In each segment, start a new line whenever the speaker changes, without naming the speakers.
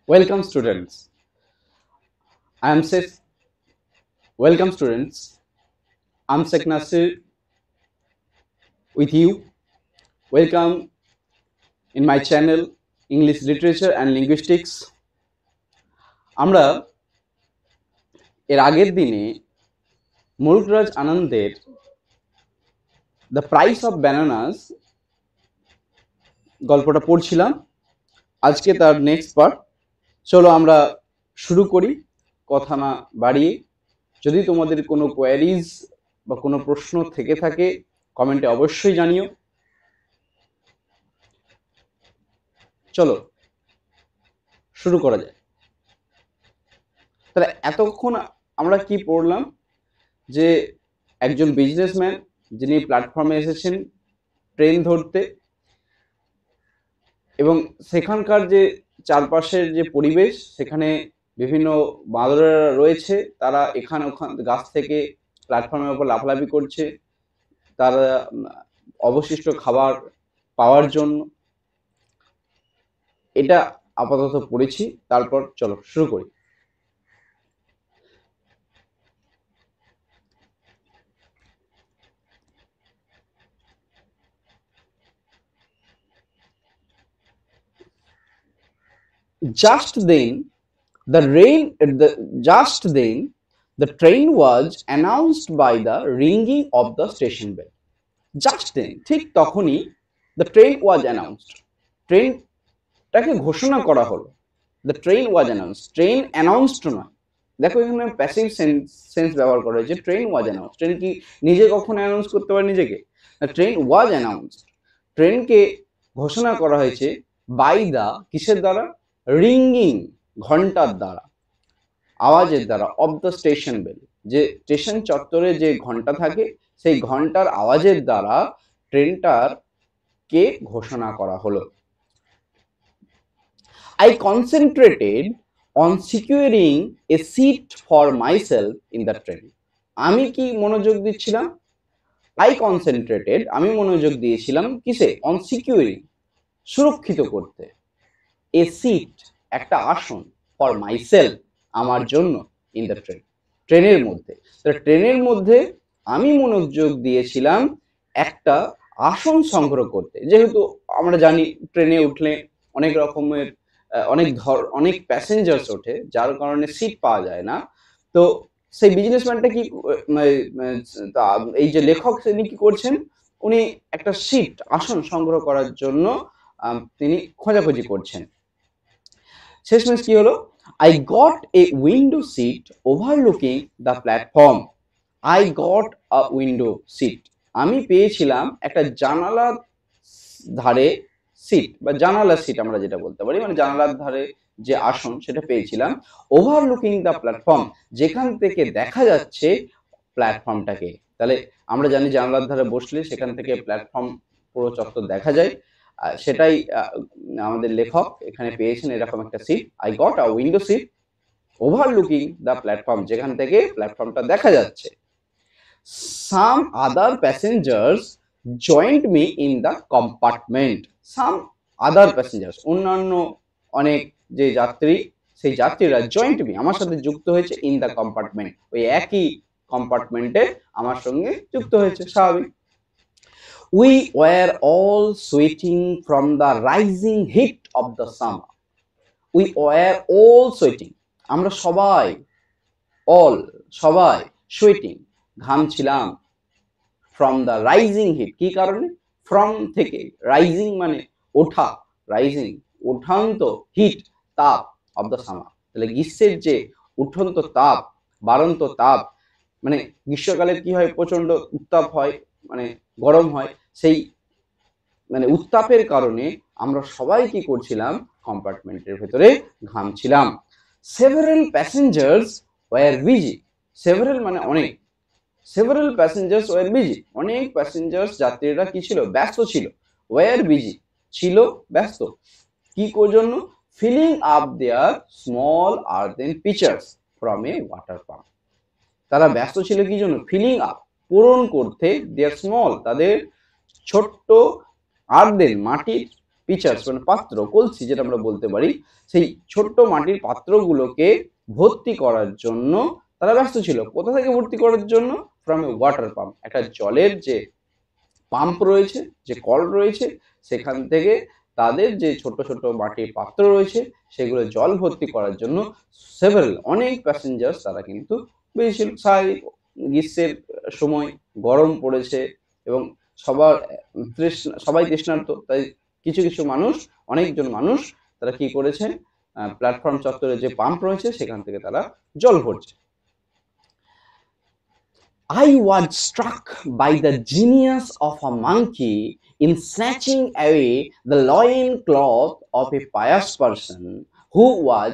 Welcome students. I am Seth. Welcome students. I'm Sheikh Nasir with you. Welcome in my channel English Literature and Linguistics. আমরা এর আগের দিনে মুরুগরাজ আনন্দের the price of bananas গল্পটা পড়ছিলাম। আজকে তার নেক্সট পার্ট। চলো আমরা শুরু করি কথা না বাড়িয়ে। যদি তোমাদের কোনো কোয়ারিজ বা কোনো প্রশ্ন থেকে থাকে কমেন্টে অবশ্যই জানিও। চলো শুরু করা যায়। তাহলে এতক্ষণ আমরা কি পড়লাম যে একজন বিজনেসম্যান যিনি প্ল্যাটফর্মে এসেছেন ট্রেন ধরতে, এবং সেখানকার যে চারপাশের যে পরিবেশ, সেখানে বিভিন্ন বাঁদরেরা রয়েছে, তারা এখানে ওখান গাছ থেকে প্ল্যাটফর্মের উপর লাফালাফি করছে তারা অবশিষ্ট খাবার পাওয়ার জন্য। এটা আপাতত পড়েছি, তারপর চলো শুরু করি। Just then, the train was announced by the ringing of the station bell. Just then, ঠিক তখনই the train was announced. ট্রেনটাকে ঘোষণা করা হলো। The train was announced. Train announced নয়। দেখো এখানে প্যাসিভ সেন্স ব্যবহার করা হয়েছে। Train was announced. ট্রেন কি নিজে কখনো অ্যানাউন্স করতে পারে নিজেকে? Train was announced. ট্রেনকে ঘোষণা করা হয়েছে বাই দা, কিসের দ্বারা? রিঙ্গিং, ঘন্টার দ্বারা, আওয়াজের দ্বারা, অফ দ্য স্টেশন বেল, যে স্টেশন চত্বরে যে ঘন্টা থাকে সেই ঘন্টার আওয়াজের দ্বারা ট্রেনটার কে ঘোষণা করা হলো। I concentrated on securing a seat for myself in the train. আমি কি মনোযোগ দিচ্ছিলাম? I concentrated, আমি মনোযোগ দিয়েছিলাম কিসে? On securing, সুরক্ষিত করতে, a seat, একটা আসন, for myself, আমার জন্য, in the train, ট্রেনের মধ্যে। ট্রেনের মধ্যে আমি মনোযোগ দিয়েছিলাম একটা আসন সংগ্রহ করতে। যেহেতু আমরা জানি ট্রেনে উঠলে অনেক রকমের অনেক প্যাসেঞ্জার্স ওঠে, যার কারণে সিট পাওয়া যায় না। তো সেই বিজনেসম্যানটা কি, এই যে লেখক, তিনি কি করছেন? উনি একটা সিট, আসন সংগ্রহ করার জন্য তিনি খোঁজাখুঁজি করছেন। শেষমেশ কি হলো? I got a window seat overlooking the platform. I got a window seat. আমি পেয়েছিলাম একটা জানালার ধারে সিট, বা জানালার সিট আমরা যেটা বলতে পারি, মানে জানালার ধারে যে আসন, সেটা পেয়েছিলাম। ওভারলুকিং দ্য প্ল্যাটফর্ম, যেখান থেকে দেখা যাচ্ছে প্ল্যাটফর্মটাকে। তাহলে আমরা জানি জানালার ধারে বসলে সেখান থেকে প্ল্যাটফর্ম পুরো চত্বর দেখা যায়। সেটাই আমাদের লেখক এখানে পেয়েছেন, এরকম একটা seat. I got a window seat overlooking the platform, যেখান থেকে প্ল্যাটফর্মটা দেখা যাচ্ছে। Some other passengers joined me in the compartment. Some other passengers, অন্যান্য অনেক যে যাত্রী, সেই যাত্রীরা জয়েন্ট মি, আমার সাথে যুক্ত হয়েছে, ইন দ্য কম্পার্টমেন্ট, ওই একই কম্পার্টমেন্টে আমার সঙ্গে যুক্ত হয়েছে, স্বাভাবিক। We were all sweating from the rising heat of the summer. We were all sweating, আমরা সবাই, all, সবাই, sweating, ঘামছিলাম, from the rising heat, কি কারণে? from থেকে, rising মানে ওঠা, rising উঠান্ত, heat তাপ, of the summer, তাহলে গ্রীষ্মের যে উঠন্ত তাপ, বাড়ন্ত তাপ, মানে গ্রীষ্মকালে কি হয়? প্রচন্ড উত্তাপ হয়, মানে গরম হয়। সেই মানে উত্তাপের কারণে আমরা সবাই কি করছিলাম? কম্পার্টমেন্টের ভেতরে ঘামছিলাম। Several passengers were busy, several মানে অনেক, সেভারাল প্যাসেঞ্জার্স ওয়ার বিজি, অনেক প্যাসেঞ্জার্স, যাত্রীরা কি ছিল? ব্যস্ত ছিল। ওয়ার বিজি, ছিল ব্যস্ত, কি জন্য? Filling up their small earthen pitchers from a water pump, তারা ব্যস্ত ছিল কি জন্য? ফিলিং আপ, পূরণ করতে, দেয়ার স্মল, তাদের ছোট্ট, আর্দেন মাটির পিচার্স মানে পাত্র, কলসি যেটা আমরা বলতে পারি, সেই ছোট্ট মাটির পাত্রগুলোকে ভর্তি করার জন্য তারা ব্যস্ত ছিল। কোথা থেকে ভর্তি করার জন্য? ফ্রম এ ওয়াটার পাম্প, একটা জলের যে পাম্প রয়েছে, যে কল রয়েছে, সেখান থেকে তাদের যে ছোট ছোট মাটির পাত্র রয়েছে সেগুলো জল ভর্তি করার জন্য সেভারাল অনেক প্যাসেঞ্জার্স তারা কিন্তু বেরিয়েছিল। স্বাভাবিক, গ্রীষ্মের সময় গরম পড়েছে এবং সবার সবাই তৃষ্ণার্ত, তাই কিছু কিছু মানুষ, অনেকজন মানুষ তারা কি করেছে, প্ল্যাটফর্ম চত্বরে যে পাম্প রয়েছে সেখান থেকে তারা জল ভরছে। I was struck by the genius of a monkey in snatching away the loincloth of a pious person who was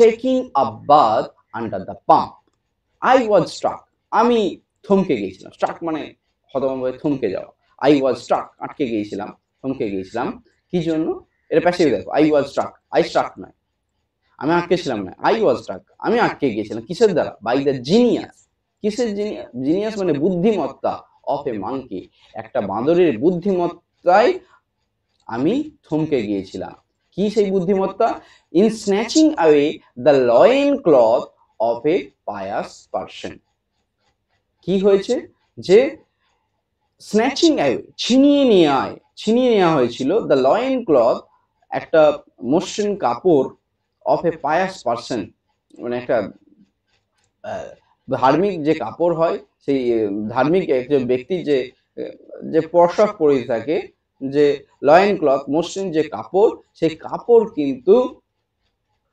taking a bath under the pump. I was struck. আমি থমকে গিয়েছিলাম। struck মানে হতভম্ব, থমকে যাওয়া। I was struck, আটকে গিয়েছিলাম, থমকে গিয়েছিলাম। কি জন্য? এটা প্যাসিভ দেখো। I was struck, I struck নয়, আমি আটকে ছিলাম না। I was struck, আমি আটকে গিয়েছিলাম। কিসের দ্বারা? By the genius. কিসের জিনিয়াস? মানে বুদ্ধিমত্তা। অফ এ মাঙ্কি, একটা বাঁদরের বুদ্ধিমত্তায় আমি থমকে গিয়েছিলাম। কি সেই বুদ্ধিমত্তা? In snatching away the loincloth of a pious person. কি হয়েছে? যে স্ন্যাচিং অ্যাওয়ে, ছিনিয়ে নেওয়া হয়েছিল, দ্য লয়েন ক্লথ, একটা মসৃণ কাপড়, অফ এ পায়াস পারসন মানে একটা ধার্মিক যে কাপড় হয়, সেই ধার্মিক একজন ব্যক্তি যে যে পোশাক পরে থাকে, যে লয়েন ক্লথ মসৃণ যে কাপড়, সেই কাপড় কিন্তু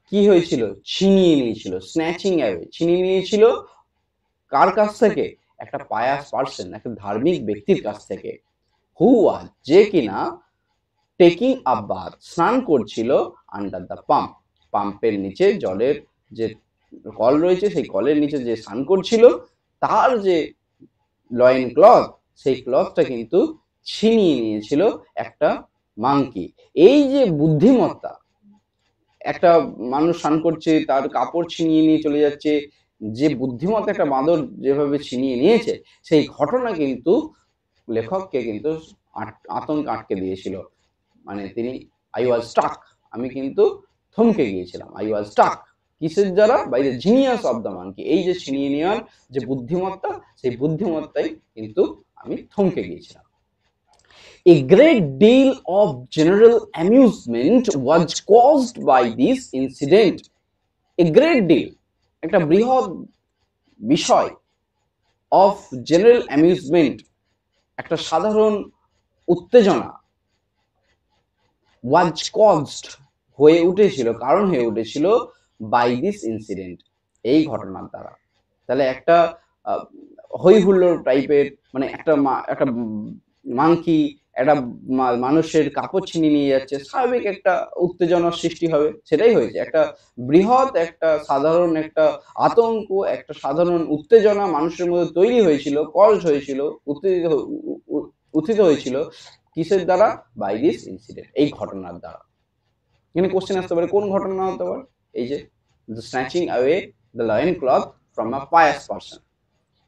কি হয়েছিল? ছিনিয়ে নিয়েছিল। স্ন্যাচিং অ্যাওয়ে, ছিনিয়ে নিয়েছিল কার কাছ থেকে? একটা পায়াস পারসন, একটা ধার্মিক ব্যক্তির কাছ থেকে। হু ওয়াজ, যে কিনা টেকিং আ বাথ, স্নান করছিল, আন্ডার দ্য পাম্প, পাম্পের নিচে, জলের যে কল রয়েছে সেই কলের নিচে যে স্নান করছিল, তার যে লয়েন ক্লথ, সেই ক্লথটা কিন্তু ছিনিয়ে নিয়েছিল একটা মাঙ্কি। এই যে বুদ্ধিমত্তা, একটা মানুষ স্নান করছে, তার কাপড় ছিনিয়ে নিয়ে চলে যাচ্ছে, যে বুদ্ধিমত্তা একটা বাঁদর যেভাবে ছিনিয়ে নিয়েছে, সেই ঘটনা কিন্তু লেখককে কিন্তু আতঙ্ক আটকে দিয়েছিল। মানে তিনি আই ওয়াজ স্টাক, আমি কিন্তু থমকে গিয়েছিলাম। আই ওয়াজ স্টাক কিসের দ্বারা? By the genius of the monkey, এই যে ছিনিয়ে নেওয়ার যে বুদ্ধিমত্তা, সেই বুদ্ধিমত্তাই কিন্তু আমি থমকে গিয়েছিলাম। A great deal of general amusement was caused by this incident. A great deal, একটা বৃহৎ বিষয়, of general amusement, একটা সাধারণ উত্তেজনা, was caused, হয়ে উঠেছিল, কারণ হয়ে উঠেছিল, by this incident, এই ঘটনার দ্বারা। তাহলে একটা হই হুল্লোড় টাইপের, মানে একটা মাঙ্কি একটা মানুষের কাপড় ছিনিয়ে নিয়ে যাচ্ছে, স্বাভাবিক একটা উত্তেজনার সৃষ্টি হবে, সেটাই হয়েছে। একটা বৃহৎ একটা সাধারণ একটা আতঙ্ক, একটা সাধারণ উত্তেজনা মানুষের মধ্যে তৈরি হয়েছিল, কজ হয়েছিল, উত্থিত হয়েছিল। কিসের দ্বারা? বাই দিস ইনসিডেন্ট, এই ঘটনার দ্বারা। এখানে কোশ্চেন আসতে পারে, কোন ঘটনা হতে পারে? এই যে snatching away the loincloth from a pious person.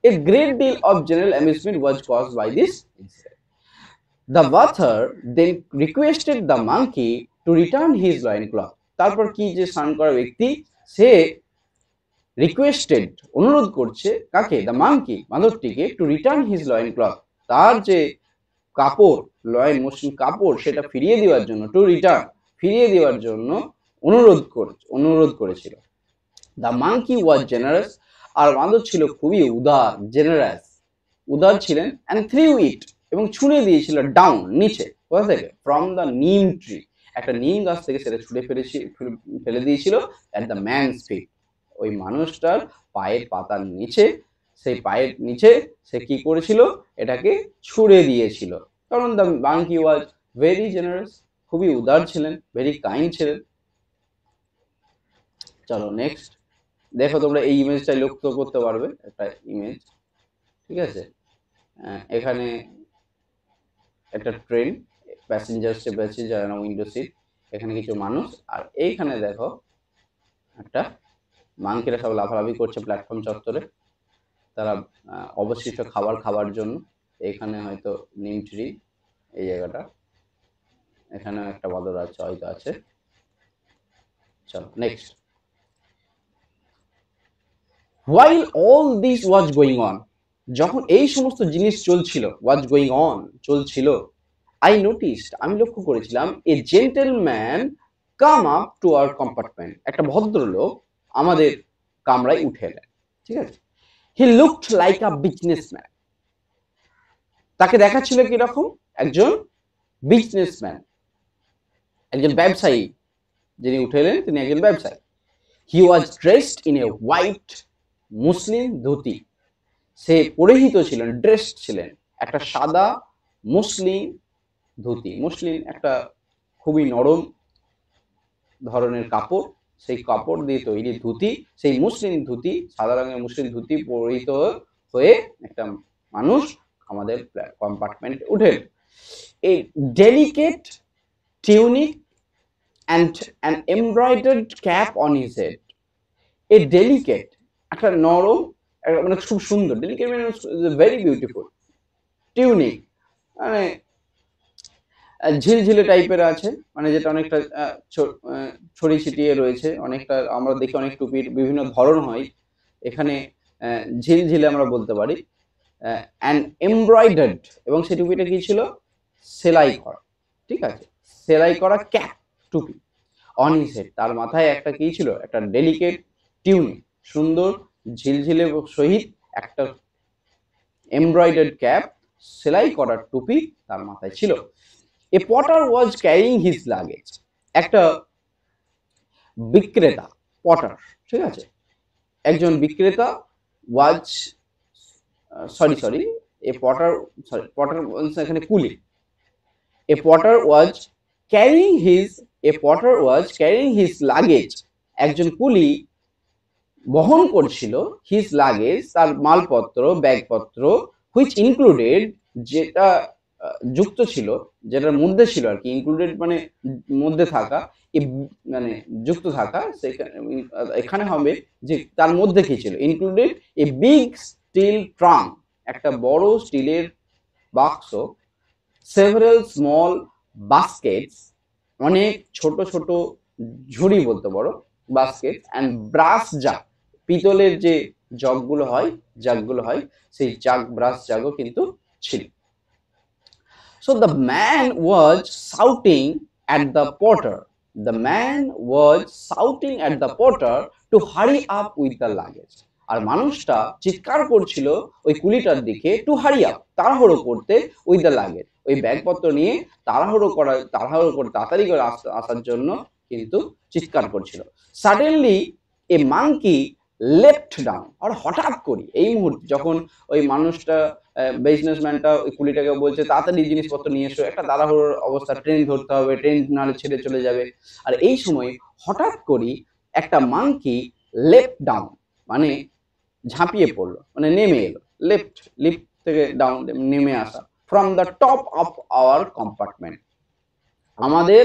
A great deal of general amusement was caused by this incident. The author then requested the monkey to return his loincloth. তারপর কি, যে স্নান করা ব্যক্তি সে রিকোয়েস্টেড, অনুরোধ করছে কাকে? The monkey, বাঁদরটিকে, টু রিটার্ন হিজ loincloth, তার যে কাপড়, লয়েন মসৃণ কাপড়, সেটা ফিরিয়ে দেওয়ার জন্য, টু রিটার্ন, ফিরিয়ে দেওয়ার জন্য অনুরোধ করেছিল। দ্য মাঙ্কি ওয়াজ জেনারাস, আর বাঁদর ছিল খুবই উদার, জেনারাস, উদার ছিলেন, অ্যান্ড থ্রিউ ইট, এবং ছুঁড়ে দিয়েছিল, ডাউন, নিচে। কোথা থেকে? ফ্রম দ্য নিম ট্রি, একটা নিম গাছ থেকে সেটা ছুঁড়ে ফেলে দিয়েছিল, অ্যাট দ্য ম্যানস ফিট, ওই মানুষটার পায়ের পাতার নিচে, সেই পায়ের নিচে সে কি করেছিল? এটাকে ছুঁড়ে দিয়েছিল। কারণ the monkey was very generous, খুবই উদার ছিলেন, ভেরি কাইন্ড ছিলেন। চলো নেক্সট দেখো, তোমরা এই ইমেজটা লক্ষ্য করতে পারবে, একটা ইমেজ, ঠিক আছে? এখানে একটা ট্রেন, প্যাসেঞ্জার চেপে আছে, যারা উইন্ডো সিট, এখানে কিছু মানুষ, আর এইখানে দেখো একটা মাঙ্কিরা সব লাফালাফি করছে প্ল্যাটফর্ম চত্বরে, তারা অবশিষ্ট খাবার খাওয়ার জন্য। এখানে হয়তো নিম ট্রি, এই জায়গাটা, এখানে একটা বাদর আছে, হয়তো আছে। চলো next. While all this was going on, যখন এই সমস্ত জিনিস চলছিল, was going on চলছিল, I noticed, আমি লক্ষ্য করেছিলাম, a gentleman come up to our compartment, একটা ভদ্রলোক আমাদের কামরায় উঠে এলেন, ঠিক আছে। He looked like a businessman, তাকে দেখাচ্ছিল কি রকম, একজন বিজনেসম্যান, একজন ব্যবসায়ী, যিনি উঠে এলেন তিনি একজন ব্যবসায়ী। He was dressed in a white মুসলিম ধুতি, সে পরিহিত ছিলেন, ড্রেসড ছিলেন একটা সাদা মুসলিম ধুতি। মুসলিম একটা খুবই নরম ধরনের কাপড়, সেই কাপড় দিয়ে তৈরি ধুতি, সেই মুসলিম ধুতি, সাদা রঙের মুসলিম ধুতি পরিহিত হয়ে একটা মানুষ আমাদের কম্পার্টমেন্টে উঠেন। A delicate tunic and an embroidered cap on his head. A delicate, একটা নরম, মানে খুব সুন্দর, ডেলিকেট মানে ভেরি বিউটিফুল, টিউনিক মানে ঝিলঝিলে টাইপের আছে, মানে যেটা অনেকটা ছড়িয়ে ছিটিয়ে রয়েছে, অনেকটা আমরা দেখি অনেক টুপির বিভিন্ন ধরন হয়, এখানে ঝিলঝিলে আমরা বলতে পারি। অ্যান্ড এমব্রয়ডার্ড, এবং সেই টুপিটা কি ছিল, সেলাই করা, ঠিক আছে, সেলাই করা ক্যাপ, টুপি। অন হিজ হেড, তার মাথায় একটা কি ছিল, একটা ডেলিকেট টিউনিক, সুন্দর ঝিলঝিলে সহিত একটা এমব্রয়ডার্ড ক্যাপ, সেলাই করা টুপি তার মাথায় ছিল। A porter was carrying his luggage, একটা বিক্রেতা, পটার, ঠিক আছে, একজন বিক্রেতা, was sorry a porter, sorry porter এখানে কুলি। A porter was carrying his luggage, একজন কুলি বহন করছিল হিজ লাগেজ, তার মালপত্র, ব্যাগপত্র, হুইচ ইনক্লুডেড, যেটা যুক্ত ছিল, যেটার মধ্যে ছিল আর কি, ইনক্লুডেড মানে মধ্যে থাকা, মানে যুক্ত থাকা, এখানে হবে যে তার মধ্যে কি ছিল, included a big steel trunk, একটা বড় স্টিলের বাক্স, সেভারাল স্মল বাস্কেটস, অনেক ছোট ছোট ঝুড়ি বলতে পারো, বাস্কেট, অ্যান্ড ব্রাস জাগ, পিতলের যে জগগুলো হয়, সেই জাগ, ব্রাস জাগও কিন্তু ছিল। So the man was shouting at the porter. To hurry up with the luggage. আর মানুষটা চিৎকার করছিল ওই কুলিটার দিকে, টু হারি আপ, তাড়াহুড়ো করতে, উইথ দ্য লাগেজ, ওই ব্যাগপত্র নিয়ে তাড়াহুড়ো করে তাড়াতাড়ি করে আসার জন্য কিন্তু চিৎকার করছিল। Suddenly a monkey left down, আর হঠাৎ করে এই মুহূর্তে যখন ওই মানুষটা, বিজনেসম্যানটা ওই কুলিটাকে বলছে তাড়াতাড়ি জিনিসপত্র নিয়ে এসো, একটা তাড়াহুড়োর অবস্থা, ট্রেন ধরতে হবে, ট্রেন নাহলে ছেড়ে চলে যাবে, আর এই সময় হঠাৎ করে একটা মাঙ্কি লেফট ডাউন মানে ঝাঁপিয়ে পড়লো, মানে নেমে এলো, লিফট থেকে ডাউন, নেমে আসা, from the top of our compartment, আমাদের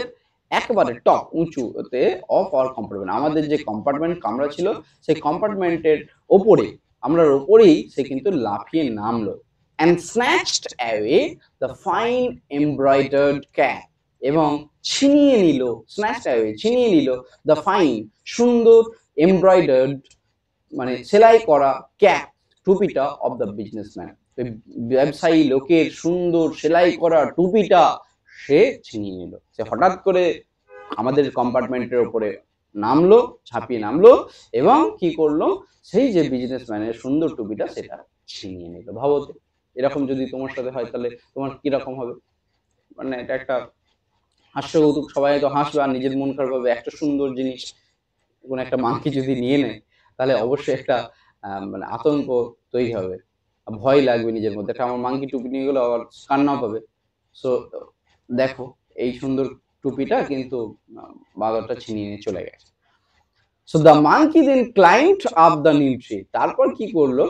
একেবারে টপ, উঁচুতে, অফ আওয়ার কম্পার্টমেন্ট, আমাদের যে কম্পার্টমেন্ট কামরা ছিল সেই কম্পার্টমেন্টের ওপরে, আমরার ওপরেই সে কিন্তু লাফিয়ে নামলো। and snatched away the fine embroidered cap, এবং ছিনিয়ে নিল, snatched away ছিনিয়ে নিল, the fine সুন্দর এমব্রয়ডার্ড মানে সেলাই করা ক্যাপ, টুপিটা অফ দ্য বিজনেসম্যান, ব্যবসায়ী লোকের সুন্দর সেলাই করা টুপিটা সে ছিনিয়ে নিল। সে হঠাৎ করে আমাদের কম্পার্টমেন্টের উপরে নামলো, ঝাঁপিয়ে নামলো, এবং কি করলো, সেই যে বিজনেসম্যানের সুন্দর টুপিটা সেটা ছিনিয়ে নিল। ভাবো তো, এরকম যদি তোমার সাথে হয় তাহলে তোমার কিরকম হবে, মানে এটা একটা হাস্যকৌতুক, সবাই তো হাসবে আর নিজের মন খারাপ হবে, একটা সুন্দর জিনিস কোনো একটা মাংকি যদি নিয়ে নেয় তাহলে অবশ্যই একটা মানে আতঙ্ক তৈরি হবে, ভয় লাগবে নিজের মধ্যে, একটা আমার মাংকি টুপি নিয়ে গেলো, আবার কান্নাও পাবে। সো দেখো, এই সুন্দর টুপিটা কিন্তু বাদরটা ছিনিয়ে নিয়ে চলে গেছে। So the monkey then climbed up the new tree, তারপর কি করলো,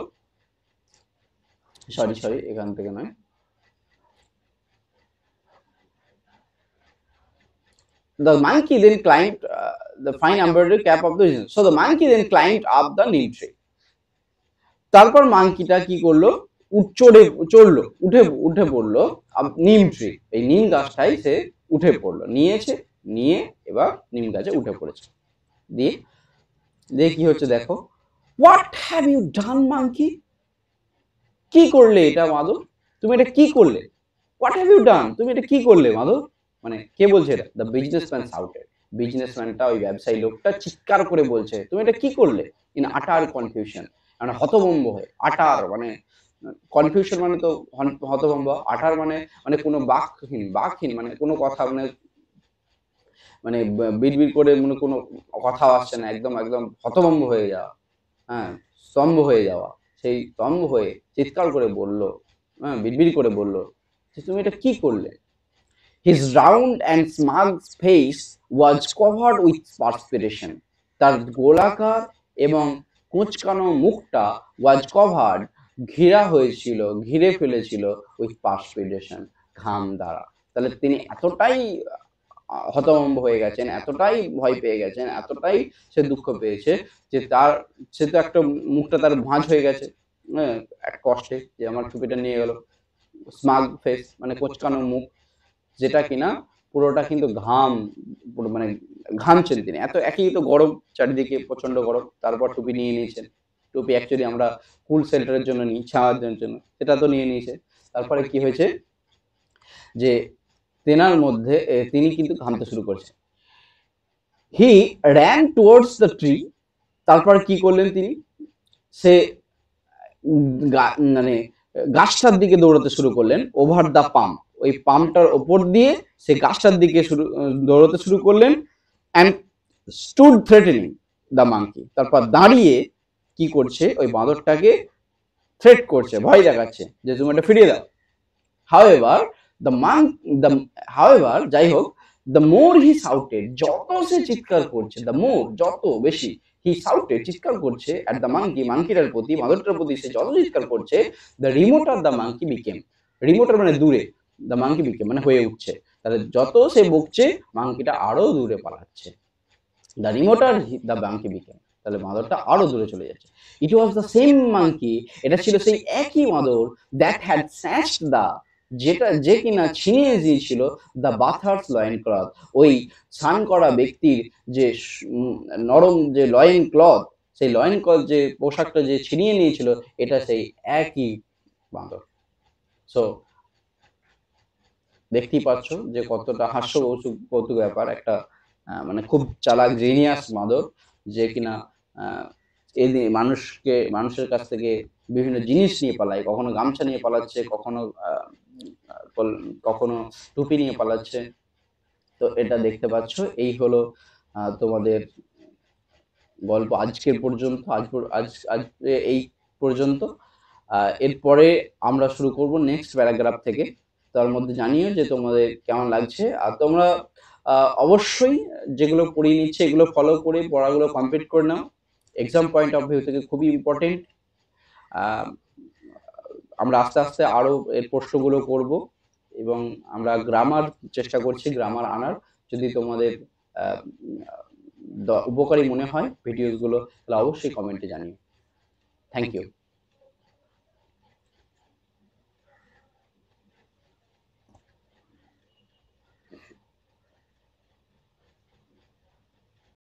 সরি এখান থেকে নয়, the monkey then climbed the fine embroidered cap of the business. So the monkey then climbed up the neem tree. তারপর মাংকিটা কি করলো, উঠে পড়লো নিম ট্রি, এই নিম গাছটাই সে উঠে পড়লো, নিয়ে এবার নিম গাছে উঠে পড়েছে। দিয়ে দিয়ে কি হচ্ছে দেখো, what have you done monkey, কি করলে এটা মাধব, তুমি এটা কি করলে, হোয়াট হ্যাভ ইউ ডান, তুমি এটা কি করলে মাধব। মানে কে বলছে এটা, দ্য বিজনেসম্যান শাউটেড, বিজনেসম্যানটা ওই ব্যবসায়ী লোকটা চিৎকার করে বলছে তুমি এটা কি করলে, ইন আটার কনফিউশন, মানে হতভম্ব হয়ে, আটার মানে কনফিউশন মানে তো হতভম্ব, আটার মানে মানে কোনো বাকহীন মানে কোনো কথা মানে মানে বিড়বিড় করে মানে কোনো কথা আসছে না, একদম একদম হতভম্ব হয়ে যাওয়া, হ্যাঁ, স্তম্ভ হয়ে যাওয়া, সেই স্তম্ভ হয়ে চিৎকার করে বলল, হ্যাঁ, বিড়বিড় করে বলল যে তুমি এটা কি করলে। His round and smug face was covered with perspiration. তার গোলাকার এবং কোঁচকানো মুখটা was covered, ঘিরে ফেলেছিল with perspiration, ঘাম দ্বারা। তাহলে তিনি এতটাই হতভম্ব হয়ে গেছেন, এতটাই ভয় পেয়ে গেছেন, এতটাই সে দুঃখ পেয়েছে যে সে তো একটা মুখটা তার ভাঁজ হয়ে গেছে, হ্যাঁ, এক কষ্টে যে আমার টুপিটা নিয়ে গেল, স্মাগ ফেস মানে কোঁচকানো মুখ, যেটা কিনা পুরোটা কিন্তু পুরো মানে ঘামছেন তিনি, এত একই তো গরম, চারিদিকে প্রচন্ড গরম, তারপর টুপি নিয়ে নিয়েছেন। টুপি অ্যাকচুয়ালি আমরা কুল শেল্টারের জন্য নিই, ছাওয়ার জন্য, সেটা তো নিয়ে নিয়েছে। তারপরে কি হয়েছে যে তিনি কিন্তু ঘামতে শুরু করছেন। He ran towards the tree, তারপর কি করলেন তিনি, সে মানে গাছটার দিকে দৌড়াতে শুরু করলেন, ওভার দ্য পাম্প, ওই পাম্পটার ওপর দিয়ে সে গাছটার দিকে দৌড়াতে শুরু করলেন, and stood threatening the monkey, তারপর দাঁড়িয়ে কি করছে, ওই বাঁদরটাকে থ্রেট করছে, ভয় দেখাচ্ছে যে তুমি এটা ফিরিয়ে দাও। হাউএভার দ্য হাউএভার যাই হোক, দ্য মোর হি শাউটেড, যত সে চিৎকার করছে, দ্য মোর যত বেশি, হি শাউটেড চিৎকার করছে, অ্যাট দ্য মাঙ্কিটার প্রতি, বাঁদরটার প্রতি সে যত চিৎকার করছে, দ্য রিমোটার দ্য মাঙ্কি বিকেম, রিমোটার মানে দূরে, দ্য মাঙ্কি বিকেম মানে হয়ে উঠছে, তাহলে যত সে বকছে মাঙ্কিটা আরো দূরে পালাচ্ছে, দ্য রিমোটার দ্য মাঙ্কি বিকেম, তাহলে বাঁদরটা আরো দূরে চলে যাচ্ছে। ইট ওয়াজ দ্য সেম মাঙ্কি, এটা ছিল সেই একই বাঁদর, দ্যাট হ্যাড স্ন্যাচড দ্য, যে কিনা ছিনিয়ে দিয়েছিল দ্য বাথার্স লয়েন ক্লথ, ওই স্নান করা ব্যক্তির যে নরম যে লয়েন ক্লথ, সেই লয়েন ক্লথ যে পোশাকটা যে ছিনিয়ে নিয়েছিল, এটা সেই একই বাঁদর। সো দেখতেই পাচ্ছ যে কতটা কৌতুক ব্যাপার, একটা মানে খুব চালাক জিনিয়াস বাঁদর, যে কিনা এই মানুষের কাছ থেকে বিভিন্ন জিনিস নিয়ে পালায়, কখনো গামছা নিয়ে পালাচ্ছে, কখনো টুপি নিয়ে পালাচ্ছে। তো এটা দেখতে পাচ্ছ, এই হলো তোমাদের গল্প আজকের পর্যন্ত, আজ এই পর্যন্ত। এরপরে আমরা শুরু করব নেক্সট প্যারাগ্রাফ থেকে। তার মধ্যে জানিও যে তোমাদের কেমন লাগছে, আর তোমরা অবশ্যই যেগুলো পড়িয়ে নিচ্ছে এগুলো ফলো করে পড়াগুলো কমপ্লিট করে নাও, এক্সাম পয়েন্ট অফ ভিউ থেকে খুবই ইম্পর্টেন্ট। আমরা আস্তে আস্তে আরো এর প্রশ্নগুলো করব, এবং আমরা গ্রামার চেষ্টা করছি, গ্রামার আনার। যদি তোমাদের উপকারী মনে হয় ভিডিওগুলো, তাহলে অবশ্যই কমেন্টে জানিও। Thank you.